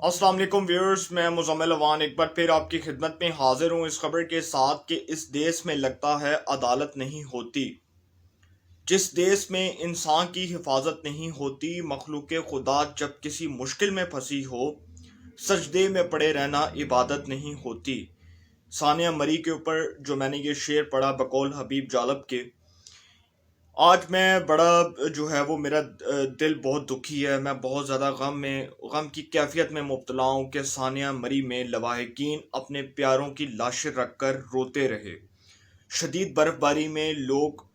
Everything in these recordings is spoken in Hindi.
अस्सलाम वालेकुम व्यूअर्स, मैं मुज़म्मिल अवान एक बार फिर आपकी खिदमत में हाजिर हूँ इस खबर के साथ कि इस देश में लगता है अदालत नहीं होती। जिस देश में इंसान की हिफाजत नहीं होती, मखलूक खुदा जब किसी मुश्किल में फंसी हो, सजदे में पड़े रहना इबादत नहीं होती। सानिया मरी के ऊपर जो मैंने ये शेर पढ़ा बकौल हबीब जालब के, आज मैं बड़ा जो है वो मेरा दिल बहुत दुखी है। मैं बहुत ज़्यादा गम की कैफियत में मुब्तला हूँ कि सानिया मरी में लवाहिकीन अपने प्यारों की लाशें रख कर रोते रहे। शदीद बर्फबारी में लोग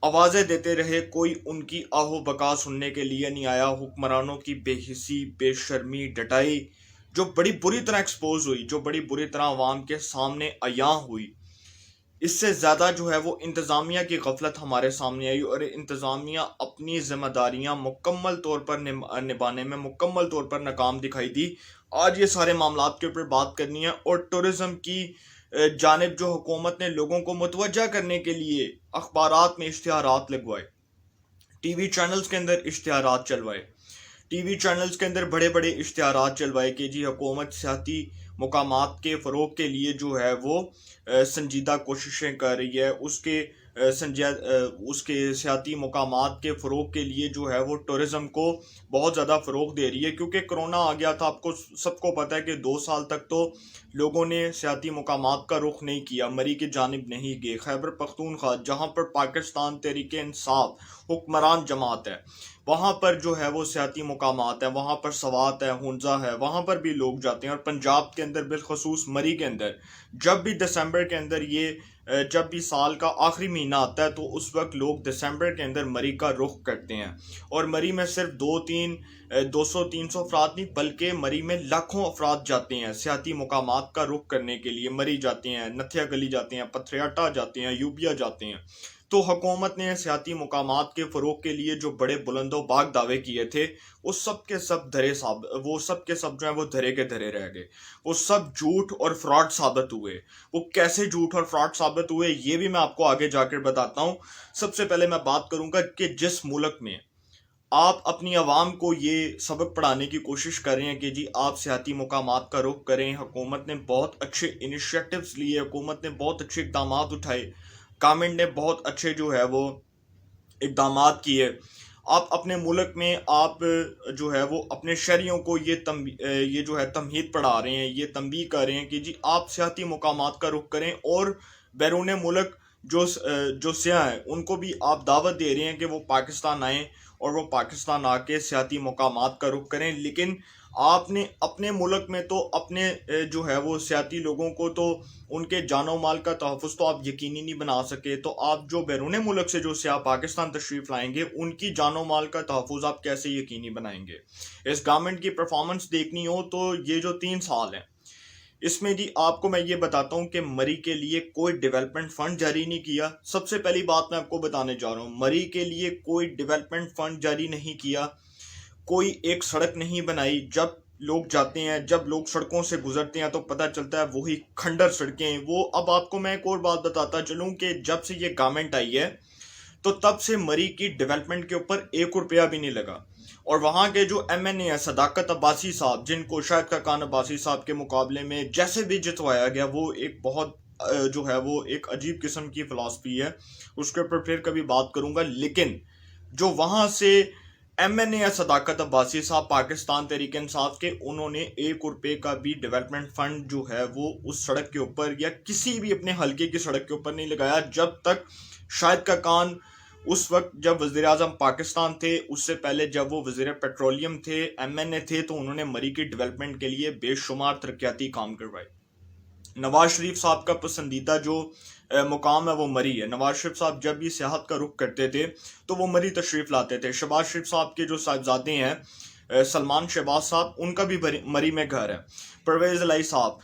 आवाज़ें देते रहे, कोई उनकी आहो बका सुनने के लिए नहीं आया। हुक्मरानों की बेहिसी, बेशर्मी, डटाई जो बड़ी बुरी तरह एक्सपोज हुई, जो बड़ी बुरी तरह अवाम के सामने अयां हुई, इससे ज़्यादा जो है वो इंतज़ामिया की गफलत हमारे सामने आई और इंतज़ामिया अपनी ज़िम्मेदारियाँ मुकम्मल तौर पर निभाने में मुकम्मल तौर पर नाकाम दिखाई दी। आज ये सारे मामलात के ऊपर बात करनी है और टूरिज़्म की जानिब जो हुकूमत ने लोगों को मुतवज्जा करने के लिए अखबारात में इश्तिहारात लगवाए, टीवी चैनल्स के अंदर इश्तिहारात चलवाए, टीवी चैनल्स के अंदर बड़े बड़े इश्तिहारात चलवाए कि जी हुकूमत सियाती मकामात के फ़रोग के लिए जो है वो संजीदा कोशिशें कर रही है। उसके सियाती मकामात के फ़रोग के लिए जो है वो टूरिज़्म को बहुत ज़्यादा फ़रोग दे रही है, क्योंकि कोरोना आ गया था। आपको सबको पता है कि 2 साल तक तो लोगों ने सियाती मकामात का रुख नहीं किया, मरी की जानिब नहीं गए। खैबर पख्तूनख्वा जहाँ पर पाकिस्तान तहरीक इंसाफ हुक्मरान जमात है, वहाँ पर जो है वो सियाती मुकामात है, वहाँ पर सवात है, हुंजा है, वहाँ पर भी लोग जाते हैं। और पंजाब के अंदर बिलखसूस मरी के अंदर जब भी दिसंबर के अंदर जब भी साल का आखिरी महीना आता है तो उस वक्त लोग दिसंबर के अंदर मरी का रुख करते हैं। और मरी में सिर्फ 200-300 अफराद नहीं, बल्कि मरी में लाखों अफराद जाते हैं सियाती मुकामात का रुख करने के लिए। मरी जाते हैं, नथिया गली जाते हैं, पथरियाटा जाते हैं, यूबिया जाते हैं। तो हुकूमत ने सियाती मुकामात के फ़रोग के लिए जो बड़े बुलंदो बाग दावे किए थे, वो सब के सब जो है वो धरे के धरे रह गए। वो सब झूठ और फ्रॉड साबित हुए। वो कैसे झूठ और फ्रॉड साबित हुए ये भी मैं आपको आगे जाकर बताता हूँ। सबसे पहले मैं बात करूंगा कि जिस मुल्क में आप अपनी आवाम को ये सबक पढ़ाने की कोशिश कर रहे हैं कि जी आप सियाती मुकामात का रुख करें, हुकूमत ने बहुत अच्छे इनिशिएटिव्स लिए, हुकूमत ने बहुत अच्छे इकदाम उठाए, गवर्नमेंट ने बहुत अच्छे जो है वो इकदाम किए। आप अपने मुल्क में आप जो है वो अपने शहरियों को ये जो है तमहीद पढ़ा रहे हैं, ये तंबीह कर रहे हैं कि जी आप सियाती मुकामात का रुख करें। और बैरून मुल्क जो सियाह हैं उनको भी आप दावत दे रहे हैं कि वो पाकिस्तान आएँ और वो पाकिस्तान आके सियाती मुकामात का रुख करें। लेकिन आपने अपने मुल्क में तो अपने जो है वो सियाती लोगों को तो उनके जानो माल का तहफ़्फ़ुज़ तो आप यकीनी नहीं बना सके, तो आप जो बैरून मुल्क से जो सियाह पाकिस्तान तशरीफ़ लाएंगे उनकी जानो माल का तहफ़्फ़ुज़ आप कैसे यकीनी बनाएंगे। इस गवर्नमेंट की परफॉर्मेंस देखनी हो तो ये जो 3 साल हैं, इसमें जी आपको मैं ये बताता हूँ कि मरी के लिए कोई डेवलपमेंट फंड जारी नहीं किया। सबसे पहली बात मैं आपको बताने जा रहा हूँ, मरी के लिए कोई डेवलपमेंट फंड जारी नहीं किया, कोई एक सड़क नहीं बनाई। जब लोग जाते हैं, जब लोग सड़कों से गुजरते हैं तो पता चलता है वही खंडर सड़कें वो। अब आपको मैं एक और बात बताता चलूं कि जब से ये गवर्नमेंट आई है तो तब से मरी की डेवलपमेंट के ऊपर 1 रुपया भी नहीं लगा। और वहाँ के जो एमएनए है सदाकत अब्बासी साहब, जिनको शाहिद खाकान अब्बासी साहब के मुकाबले में जैसे भी जितवाया गया, वो एक बहुत जो है वो एक अजीब किस्म की फ़िलासफ़ी है, उसके ऊपर फिर कभी बात करूँगा। लेकिन जो वहाँ से एमएनए या सदाकत अब्बासी साहब पाकिस्तान तहरीक इंसाफ के, उन्होंने 1 रुपये का भी डेवलपमेंट फंड जो है वो उस सड़क के ऊपर या किसी भी अपने हल्के की सड़क के ऊपर नहीं लगाया। जब तक शाहिद का कान उस वक्त जब वज़ीर आज़म पाकिस्तान थे, उससे पहले जब वो वज़ीर पेट्रोलियम थे, एमएनए थे, तो उन्होंने मरी की डेवलपमेंट के लिए बेशुमार तरक्याती काम करवाए। नवाज शरीफ साहब का पसंदीदा जो मुकाम है वो मरी है। नवाज शरीफ साहब जब भी सियाहत का रुख करते थे तो वो मरी तशरीफ़ लाते थे। शहबाज शरीफ साहब के जो साहबजादे हैं, सलमान शहबाज साहब, उनका भी मरी में घर है। परवेज़ इलाही साहब,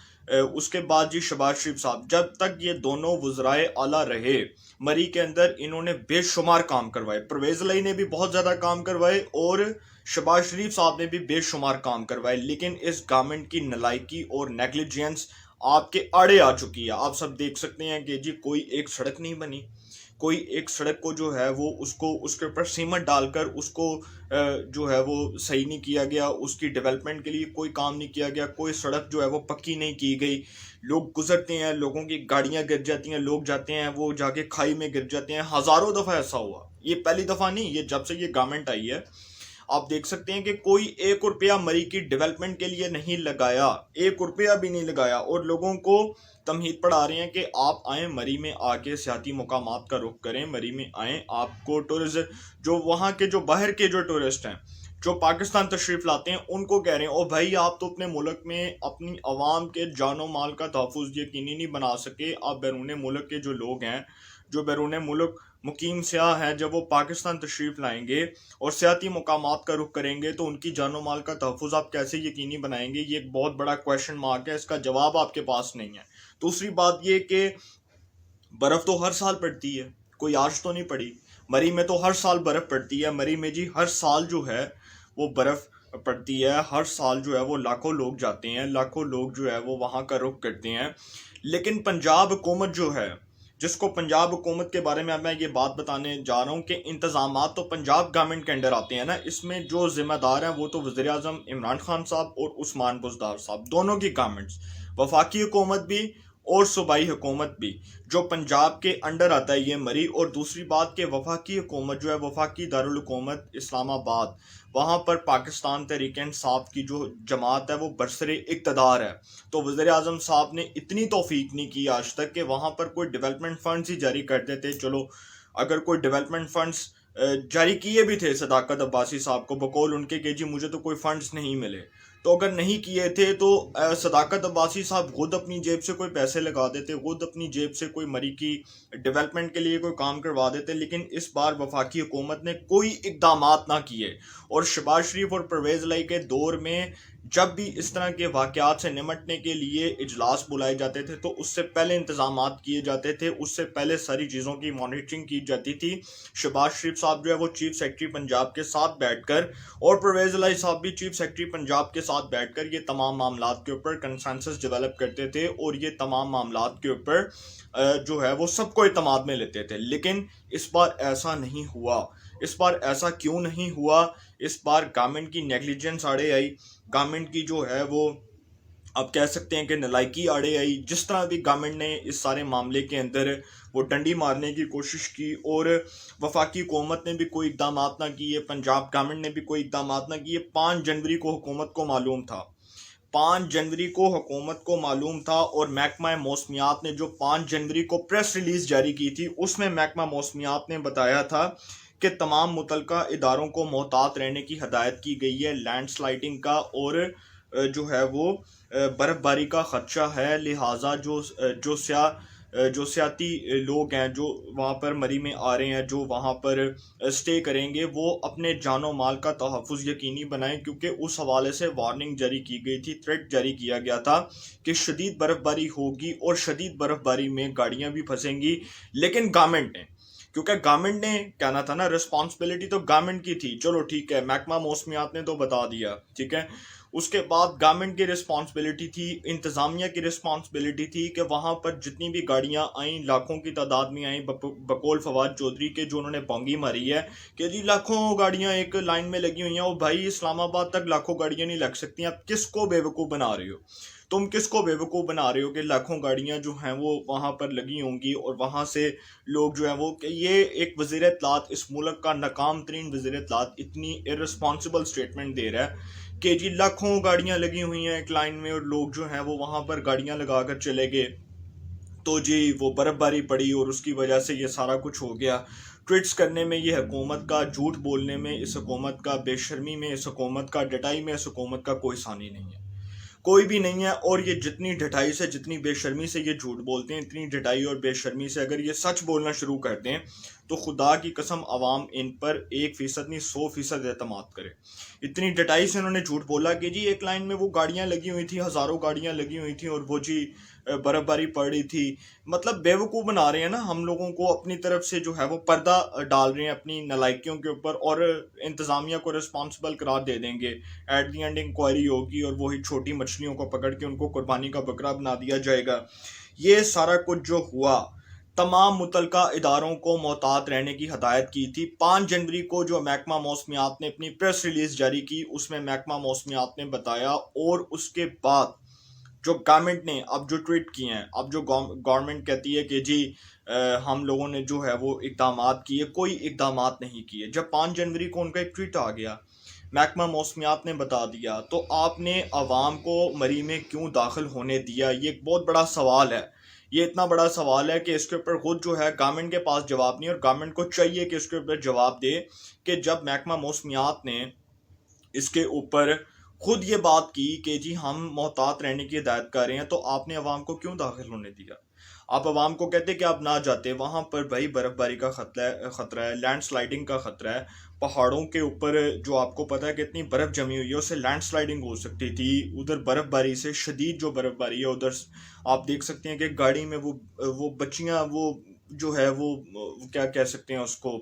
उसके बाद जी शहबाज शरीफ साहब, जब तक ये दोनों वज़राए आला रहे मरी के अंदर इन्होंने बेशुमार काम करवाए। परवेज़ इलाही ने भी बहुत ज़्यादा काम करवाए और शहबाज शरीफ साहब ने भी बेशुमार काम करवाए। लेकिन इस गवर्नमेंट की नलायकी और नेग्लिजेंस आपके आड़े आ चुकी है। आप सब देख सकते हैं कि जी कोई एक सड़क नहीं बनी, कोई एक सड़क को जो है वो उसको उसके ऊपर सीमेंट डालकर उसको जो है वो सही नहीं किया गया, उसकी डेवलपमेंट के लिए कोई काम नहीं किया गया, कोई सड़क जो है वो पक्की नहीं की गई। लोग गुजरते हैं, लोगों की गाड़ियां गिर जाती हैं, लोग जाते हैं वो जाके खाई में गिर जाते हैं। हजारों दफा ऐसा हुआ, ये पहली दफा नहीं, ये जब से ये गवर्नमेंट आई है आप देख सकते हैं कि कोई 1 रुपया मरी की डेवलपमेंट के लिए नहीं लगाया, 1 रुपया भी नहीं लगाया, और लोगों को तमहीद पढ़ा रहे हैं कि आप आए मरी में, आके सियाती मुकामात का रुख करें, मरी में आए, आपको टूरिज्म जो वहाँ के जो बाहर के जो टूरिस्ट हैं जो पाकिस्तान तशरीफ लाते हैं उनको कह रहे हैं, ओ भाई आप तो अपने मुल्क में अपनी आवाम के जानो माल का तहफ़्फ़ुज़ यकीनी नहीं बना सके, आप बैरून मुल्क के जो लोग हैं, जो बैरून मुल्क मुकीम सयाह हैं, जब वो पाकिस्तान तशरीफ़ लाएंगे और सियाती मकामात का रुख करेंगे तो उनकी जानो माल का तहफ़्फ़ुज़ आप कैसे यकीनी बनाएंगे? ये एक बहुत बड़ा क्वेश्चन मार्क है, इसका जवाब आपके पास नहीं है। दूसरी बात ये कि बर्फ़ तो हर साल पड़ती है, कोई आज तो नहीं पड़ी। मरी में तो हर साल बर्फ़ पड़ती है, मरी में जी हर साल जो है वो बर्फ़ पड़ती है, हर साल जो है वो लाखों लोग जाते हैं, लाखों लोग जो है वो वहाँ का रुख करते हैं। लेकिन पंजाब हुकूमत जो है, जिसको पंजाब हुकूमत के बारे में अब मैं ये बात बताने जा रहा हूँ कि इंतज़ामात तो पंजाब गवर्नमेंट के अंडर आते हैं ना, इसमें जो ज़िम्मेदार हैं वो तो वज़ीर आज़म इमरान खान साहब और उस्मान बुज़दार साहब, दोनों की गवर्नमेंट्स, वफाकी हुकूमत भी और सूबाई हुकूमत भी, जो पंजाब के अंडर आता है ये मरी। और दूसरी बात कि वफाकी हुकूमत जो है, वफाकी दारुल हुकूमत इस्लामाबाद, वहाँ पर पाकिस्तान तहरीक इंसाफ की जो जमात है वो बरसरे इक़्तिदार है। तो वज़ीर आज़म साहब ने इतनी तौफीक नहीं की आज तक कि वहाँ पर कोई डेवलपमेंट फंड्स ही जारी कर देते। चलो अगर कोई डेवलपमेंट फंड्स जारी किए भी थे सदाकत अब्बासी साहब को बकौल उनके कि जी मुझे तो कोई फंड्स नहीं मिले, तो अगर नहीं किए थे तो सदाकत अब्बासी साहब खुद अपनी जेब से कोई पैसे लगा देते, खुद अपनी जेब से कोई मरी की डेवलपमेंट के लिए कोई काम करवा देते। लेकिन इस बार वफाकी हुकूमत ने कोई इकदामात ना किए। और शहबाज शरीफ और परवेज़ लाई के दौर में जब भी इस तरह के वाक़यात से निमटने के लिए इजलास बुलाए जाते थे तो उससे पहले इंतज़ामात किए जाते थे, उससे पहले सारी चीज़ों की मॉनिटरिंग की जाती थी। शहबाज शरीफ साहब जो है वो चीफ सेक्रेटरी पंजाब के साथ बैठकर, और परवेज़ लाई साहब भी चीफ सेक्रेटरी पंजाब के साथ बैठकर ये तमाम मामलात के ऊपर कंसेंसस डेवलप करते थे और ये तमाम मामलात के ऊपर जो है वो सबको इत्मीनान में लेते थे। लेकिन इस बार ऐसा नहीं हुआ। इस बार ऐसा क्यों नहीं हुआ? इस बार गवर्नमेंट की नेग्लिजेंस आड़े आई, गवर्नमेंट की जो है वो आप कह सकते हैं कि नलायकी आड़े आई। जिस तरह भी गवर्नमेंट ने इस सारे मामले के अंदर वो डंडी मारने की कोशिश की और वफाकी हुकूमत ने भी कोई इकदाम ना किए, पंजाब गवर्नमेंट ने भी कोई इकदाम ना किए। 5 जनवरी को हुकूमत को मालूम था, 5 जनवरी को हुकूमत को मालूम था, और महकमा मौसमियात ने जो 5 जनवरी को प्रेस रिलीज जारी की थी उसमें महकमा मौसमियात ने बताया था कि तमाम मुतलका इदारों को मोहतात रहने की हदायत की गई है, लैंडस्लाइडिंग का और जो है वो बर्फ़बारी का ख़दशा है, लिहाजा जो सियाती लोग हैं जो वहाँ पर मरी में आ रहे हैं, जो वहाँ पर स्टे करेंगे, वो अपने जानो माल का तहफ़्फ़ुज़ यकीनी बनाएं, क्योंकि उस हवाले से वार्निंग जारी की गई थी, थ्रेट जारी किया गया था कि शदीद बर्फ़बारी होगी और शदीद बर्फ़बारी में गाड़ियाँ भी फंसेंगी। लेकिन गवर्नमेंट ने, क्योंकि गवर्नमेंट ने कहना था ना, रिस्पॉन्सिबिलिटी तो गवर्नमेंट की थी, चलो ठीक है, महकमा मौसमियात ने तो बता दिया, ठीक है। उसके बाद गवर्नमेंट की रिस्पॉन्सिबिलिटी थी, इंतज़ामिया की रिस्पॉन्सिबिलिटी थी कि वहाँ पर जितनी भी गाड़ियाँ आईं, लाखों की तादाद में आईं, बकौल फवाद चौधरी के, जो उन्होंने बोंगी मारी है कि जी लाखों गाड़ियाँ एक लाइन में लगी हुई हैं, और भाई इस्लामाबाद तक लाखों गाड़ियाँ नहीं लग सकती। आप किसको बेवकूफ़ बना रहे हो? तुम किसको बेवकूफ़ बना रहे हो कि लाखों गाड़ियाँ जो हैं वो वहाँ पर लगी होंगी और वहाँ से लोग जो हैं वो, कि ये एक वज़ीर इत्तलात, इस मुल्क का नाकाम तरीन वज़ीर इत्तलात इतनी इर्रेस्पॉन्सिबल स्टेटमेंट दे रहा है कि जी लाखों गाड़ियाँ लगी हुई हैं एक लाइन में और लोग जो हैं वो वहाँ पर गाड़ियाँ लगा कर चले गए, तो जी वो बर्फ़बारी पड़ी और उसकी वजह से ये सारा कुछ हो गया। ट्वीट्स करने में, ये हुकूमत का झूठ बोलने में, इस हुकूमत का बेशर्मी में, इस हुकूमत का डटाई में, इस हुकूमत का कोई सानी नहीं है, कोई भी नहीं है। और ये जितनी ढटाई से, जितनी बेशर्मी से ये झूठ बोलते हैं, इतनी ढटाई और बेशर्मी से अगर ये सच बोलना शुरू कर दें तो खुदा की कसम अवाम इन पर 1% नहीं 100% एतमाद करे। इतनी ढटाई से उन्होंने झूठ बोला कि जी एक लाइन में वो गाड़ियाँ लगी हुई थी, हज़ारों गाड़ियाँ लगी हुई थी और वो जी बर्फ़बारी पड़ रही थी। मतलब बेवकूफ़ बना रहे हैं ना हम लोगों को, अपनी तरफ से जो है वो पर्दा डाल रहे हैं अपनी नालायकियों के ऊपर, और इंतज़ामिया को रिस्पॉन्सिबल करार दे देंगे। एट दी एंड इंक्वायरी होगी और वही छोटी मछलियों को पकड़ के उनको कुर्बानी का बकरा बना दिया जाएगा। ये सारा कुछ जो हुआ तमाम मुतलका इदारों को मोहतात रहने की हदायत की थी। 5 जनवरी को जो महकमा मौसमियात ने अपनी प्रेस रिलीज जारी की, उसमें महकमा मौसमियात ने बताया, और उसके बाद जो गवर्नमेंट ने अब जो ट्वीट किए हैं, अब जो गवर्नमेंट कहती है कि जी हम लोगों ने जो है वो इकदामात किए, कोई इकदामात नहीं किए। जब 5 जनवरी को उनका एक ट्वीट आ गया, महकमा मौसमियात ने बता दिया, तो आपने अवाम को मरी में क्यों दाखिल होने दिया? ये एक बहुत बड़ा सवाल है। ये इतना बड़ा सवाल है कि इसके ऊपर खुद जो है गवर्नमेंट के पास जवाब नहीं, और गवर्नमेंट को चाहिए कि इसके ऊपर जवाब दे कि जब महकमा मौसमियात ने इसके ऊपर खुद ये बात की कि जी हम मोहतात रहने की हिदायत कर रहे हैं, तो आपने अवाम को क्यों दाखिल होने दिया? आप अवाम को कहते कि आप ना जाते, वहां पर भाई बर्फबारी का खतरा है, लैंडस्लाइडिंग का खतरा है। पहाड़ों के ऊपर जो आपको पता है कि इतनी बर्फ जमी हुई है, उससे लैंडस्लाइडिंग हो सकती थी। उधर बर्फबारी से शदीद जो बर्फबारी है, उधर आप देख सकते हैं कि गाड़ी में वो बच्चियां, वो जो है वो क्या कह सकते हैं उसको,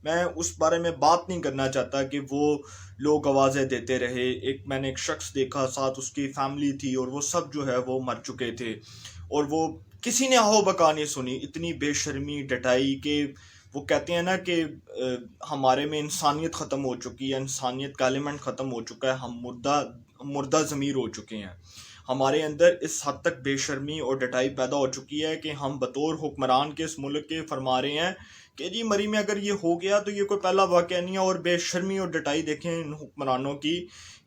मैं उस बारे में बात नहीं करना चाहता कि वो लोग आवाज़ें देते रहे। एक मैंने एक शख्स देखा, साथ उसकी फैमिली थी, और वो सब जो है वो मर चुके थे, और वो किसी ने आहो बका नहीं सुनी। इतनी बेशर्मी डटाई के वो कहते हैं ना कि हमारे में इंसानियत ख़त्म हो चुकी है, इंसानियत का एलिमेंट ख़त्म हो चुका है, हम मुर्दा मुर्दा ज़मीर हो चुके हैं। हमारे अंदर इस हद तक बेशर्मी और डटाई पैदा हो चुकी है कि हम बतौर हुक्मरान के इस मुल्क के फरमा रहे हैं कि जी मरी में अगर ये हो गया तो ये कोई पहला वाक़या नहीं है। और बेशर्मी और डटाई देखें इन हुक्मरानों की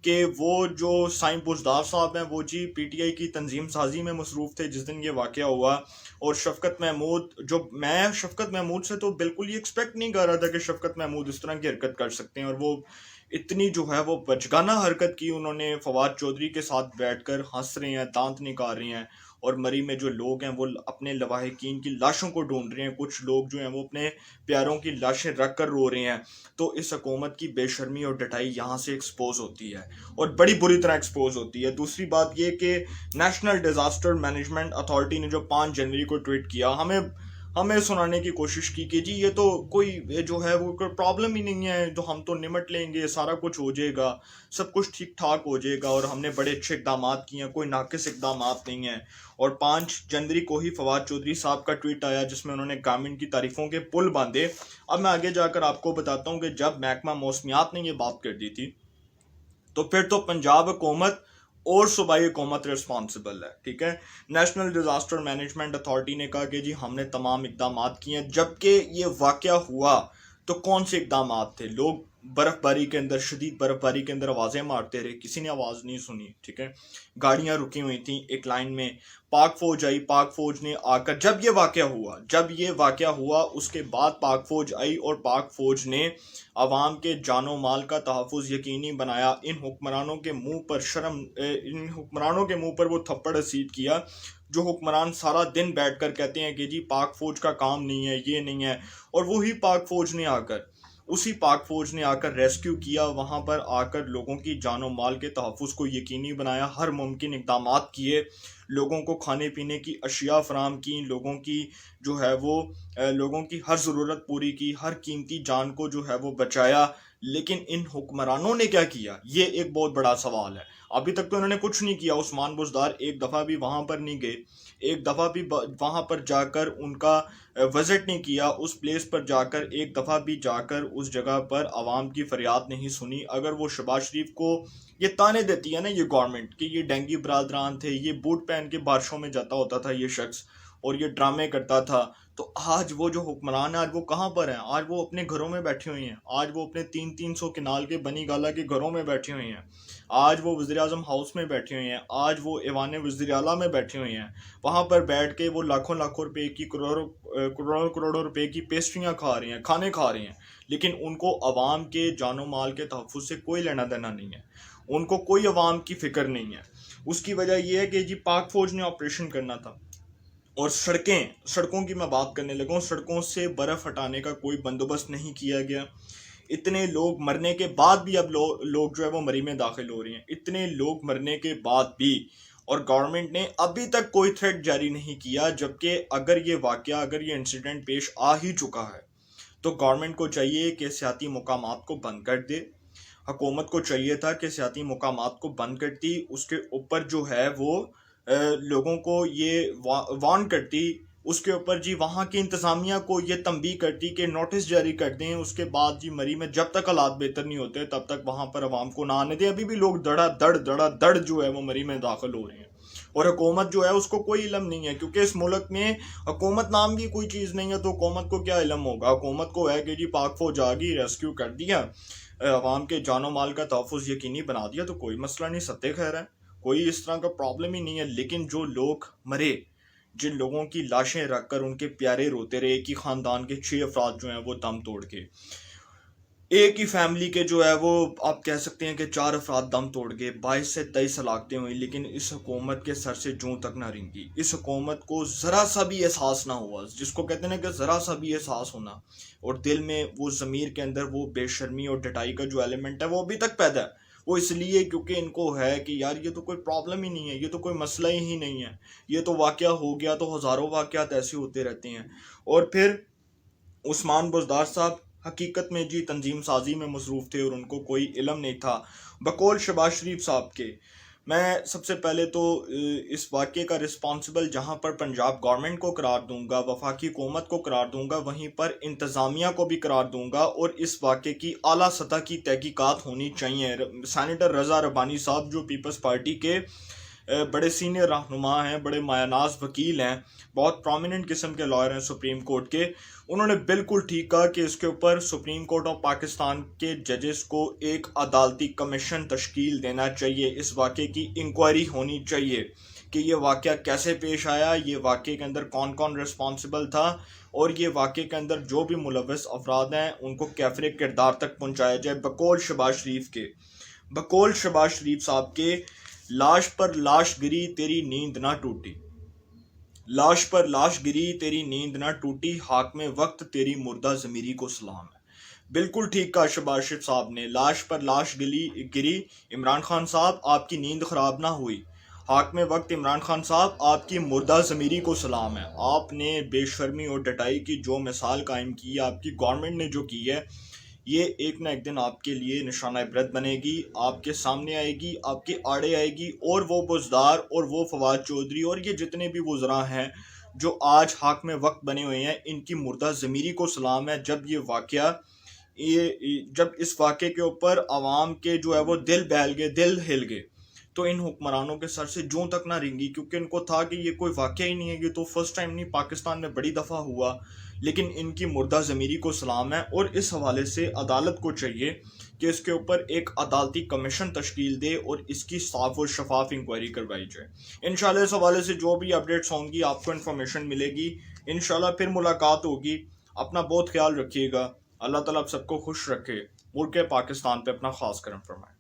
कि वो जो साईं बुज़दार साहब हैं, वो जी पीटीआई की तंजीम साजी में मसरूफ़ थे जिस दिन ये वाक़या हुआ। और शफ़कत महमूद, जो मैं शफ़कत महमूद से तो बिल्कुल ही एक्सपेक्ट नहीं कर रहा था कि शफ़कत महमूद इस तरह की हरकत कर सकते हैं, और वो इतनी जो है वो बचगाना हरकत की उन्होंने। फवाद चौधरी के साथ बैठकर हंस रहे हैं, दांत निकाल रहे हैं, और मरी में जो लोग हैं वो अपने लवाहिकीन की लाशों को ढूंढ रहे हैं। कुछ लोग जो हैं वो अपने प्यारों की लाशें रख कर रो रहे हैं। तो इस हुकूमत की बेशर्मी और डटाई यहाँ से एक्सपोज होती है, और बड़ी बुरी तरह एक्सपोज होती है। दूसरी बात ये कि नेशनल डिजास्टर मैनेजमेंट अथॉरिटी ने जो 5 जनवरी को ट्वीट किया, हमें हमें सुनाने की कोशिश की कि जी ये तो कोई जो है वो कोई प्रॉब्लम ही नहीं है, तो हम तो निमट लेंगे, सारा कुछ हो जाएगा, सब कुछ ठीक ठाक हो जाएगा, और हमने बड़े अच्छे इकदाम किए हैं, कोई नाकिस इकदाम नहीं है। और 5 जनवरी को ही फवाद चौधरी साहब का ट्वीट आया जिसमें उन्होंने गवर्नमेंट की तारीफों के पुल बांधे। अब मैं आगे जाकर आपको बताता हूँ कि जब महकमा मौसमियात ने ये बात कर दी थी, तो फिर तो पंजाब हुकूमत और सूबाई हुकूमत रिस्पॉन्सिबल है, ठीक है। नेशनल डिजास्टर मैनेजमेंट अथॉरिटी ने कहा कि जी हमने तमाम इकदाम किए हैं। जबकि ये वाक़या हुआ तो कौन से इकदाम थे? लोग बर्फबारी के अंदर, शदीद बर्फबारी के अंदर आवाज़ें मारते रहे, किसी ने आवाज़ नहीं सुनी, ठीक है। गाड़ियां रुकी हुई थी एक लाइन में, पाक फौज आई, पाक फौज ने आकर जब ये वाक़या हुआ उसके बाद पाक फौज आई, और पाक फौज ने अवाम के जानो माल का तहफ़्फ़ुज़ यकीनी बनाया। इन हुक्मरानों के मुंह पर वो थप्पड़ रसीद किया जो हुक्मरान सारा दिन बैठकर कहते हैं कि जी पाक फौज का काम नहीं है, ये नहीं है। और वही पाक फौज ने आकर रेस्क्यू किया, वहां पर आकर लोगों की जानो माल के तहफ़्फ़ुज़ को यकीनी बनाया, हर मुमकिन इक़दामात किए, लोगों को खाने पीने की अशिया फराम की, लोगों की जो है वो लोगों की हर ज़रूरत पूरी की, हर कीमती जान को जो है वो बचाया। लेकिन इन हुक्मरानों ने क्या किया, ये एक बहुत बड़ा सवाल है। अभी तक तो इन्होंने कुछ नहीं किया। उस्मान बुज़दार एक दफ़ा भी वहां पर नहीं गए, एक दफ़ा भी वहां पर जाकर उनका विजिट नहीं किया, उस प्लेस पर जाकर एक दफ़ा भी जाकर उस जगह पर आवाम की फरियाद नहीं सुनी। अगर वो शहबाज शरीफ को ये ताने देती है ना ये गवर्नमेंट कि ये डेंगी बरादरान थे, ये बूट पहन के बारिशों में जाता होता था ये शख्स, और ये ड्रामे करता था, तो आज वो जो हुक्मरान है, आज वो कहाँ पर हैं? आज वो अपने घरों में बैठे हुए हैं, आज वो अपने 300 किनाल के बनी गाला के घरों में बैठे हुए हैं, आज वो वज़ीर आज़म हाउस में बैठे हुए हैं, आज वो ऐवान वज़ीर आला में बैठे हुए हैं। वहाँ पर बैठ के वो लाखों लाखों रुपए की, करोड़ों करोड़ों रुपए की पेस्ट्रियाँ खा रहे हैं, खाने खा रहे हैं, लेकिन उनको अवाम के जानो माल के तहफ़्फ़ुज़ से कोई लेना देना नहीं है, उनको कोई अवाम की फ़िक्र नहीं है। उसकी वजह यह है कि जी पाक फौज ने ऑपरेशन करना था, और सड़कों की मैं बात करने लगा हूँ, सड़कों से बर्फ़ हटाने का कोई बंदोबस्त नहीं किया गया। इतने लोग मरने के बाद भी अब लोग जो है वो मरी में दाखिल हो रही हैं, इतने लोग मरने के बाद भी, और गवर्नमेंट ने अभी तक कोई थ्रेट जारी नहीं किया। जबकि अगर ये इंसिडेंट पेश आ ही चुका है तो गवर्नमेंट को चाहिए कि सियाती मुकामात को बंद कर दे। हुकूमत को चाहिए था कि सियाती मुकामात को बंद करती, उसके ऊपर जो है वो लोगों को ये वार्न करती उसके ऊपर जी वहाँ की इंतज़ामिया को ये तंबीह करती कि नोटिस जारी कर दें, उसके बाद जी मरी में जब तक हालात बेहतर नहीं होते तब तक वहाँ पर आवाम को ना आने दें। अभी भी लोग धड़ा धड़ जो है वो मरी में दाखिल हो रहे हैं, और हुकूमत जो है उसको कोई इलम नहीं है, क्योंकि इस मुल्क में हुकूमत नाम की कोई चीज़ नहीं है। तो हुकूमत को क्या इलम होगा? हुकूमत को है कि जी पाक फौज आ गई, रेस्क्यू कर दिया, अवाम के जानो माल का तहफ़्फ़ुज़ यकीनी बना दिया, तो कोई मसला नहीं, सत्ते खैर है, कोई इस तरह का प्रॉब्लम ही नहीं है। लेकिन जो लोग मरे, जिन लोगों की लाशें रखकर उनके प्यारे रोते रहे, एक ही ख़ानदान के 6 अफराद जो हैं वो दम तोड़ के, एक ही फैमिली के जो है वो आप कह सकते हैं कि 4 अफराद दम तोड़ गए, 22 से 23 हलाकतें हुई, लेकिन इस हुकूमत के सर से जूं तक ना रेंगी। इस हुकूमत को ज़रा सा भी एहसास ना हुआ, जिसको कहते हैं ना कि ज़रा सा भी एहसास होना, और दिल में वो ज़मीर के अंदर वो बेशर्मी और डटाई का जो एलिमेंट है वो अभी तक पैदा है। वो इसलिए क्योंकि इनको है कि यार ये तो कोई प्रॉब्लम ही नहीं है, ये तो कोई मसला ही नहीं है, ये तो वाक़या हो गया, तो हज़ारों वाक़यात ऐसे होते रहते हैं। और फिर उस्मान बुज़दार साहब हकीकत में जी तंजीम साजी में मसरूफ़ थे और उनको कोई इलम नहीं था, बकौल शहबाज शरीफ साहब के। मैं सबसे पहले तो इस वाक़े का रिस्पॉन्सिबल जहाँ पर पंजाब गवर्नमेंट को करार दूंगा, वफाकी हुकूमत को करार दूंगा, वहीं पर इंतज़ामिया को भी करार दूंगा, और इस वाक़े की आला सतह की तहकीकात होनी चाहिए। सैनेटर रज़ा रब्बानी साहब जो पीपल्स पार्टी के बड़े सीनियर रहनुमा हैं, बड़े मायानाज वकील हैं, बहुत प्रोमिनेंट किस्म के लॉयर हैं सुप्रीम कोर्ट के, उन्होंने बिल्कुल ठीक कहा कि इसके ऊपर सुप्रीम कोर्ट ऑफ पाकिस्तान के जजेस को एक अदालती कमीशन तश्कील देना चाहिए, इस वाक़े की इंक्वायरी होनी चाहिए कि ये वाक़या कैसे पेश आया, ये वाक़े के अंदर कौन कौन रिस्पॉन्सिबल था, और ये वाक़े के अंदर जो भी मुलव्वस अफराद हैं उनको कैफरे किरदार तक पहुँचाया जाए। बकौल शहबाज शरीफ साहब के, लाश पर लाश गिरी तेरी नींद ना टूटी, लाश पर लाश गिरी तेरी नींद ना टूटी, हाक में वक्त तेरी मुर्दा ज़मीरी को सलाम है। बिल्कुल ठीक कहा शहबाज शरीफ साहब ने, लाश पर लाश गिरी। इमरान खान साहब आपकी नींद ख़राब ना हुई, हाक में वक्त इमरान खान साहब आपकी मुर्दा ज़मीरी को सलाम है। आपने बेशर्मी और डटाई की जो मिसाल कायम की है, आपकी गवर्नमेंट ने जो की है, ये एक ना एक दिन आपके लिए निशाना इबरत बनेगी, आपके सामने आएगी, आपके आड़े आएगी, और वो बुज़दार और वो फवाद चौधरी और ये जितने भी वज़रा हैं जो आज हाक में वक्त बने हुए हैं, इनकी मुर्दा ज़मीरी को सलाम है। जब इस वाक़े के ऊपर आवाम के जो है वो दिल बहल गए, दिल हिल गए, तो इन हुक्मरानों के सर से जूं तक ना रेंगी, क्योंकि इनको था कि ये कोई वाक़या ही नहीं है, ये तो फर्स्ट टाइम नहीं, पाकिस्तान में बड़ी दफ़ा हुआ। लेकिन इनकी मुर्दा ज़मीरी को सलाम है, और इस हवाले से अदालत को चाहिए कि इसके ऊपर एक अदालती कमीशन तश्कील दे और इसकी साफ और शफाफ इंक्वायरी करवाई जाए। इंशाल्लाह इस हवाले से जो भी अपडेट्स होंगी आपको इन्फॉर्मेशन मिलेगी। इंशाल्लाह फिर मुलाकात होगी। अपना बहुत ख्याल रखिएगा। अल्लाह ताला आप सबको खुश रखे। मुल्क पाकिस्तान पे अपना खास करम फरमाए।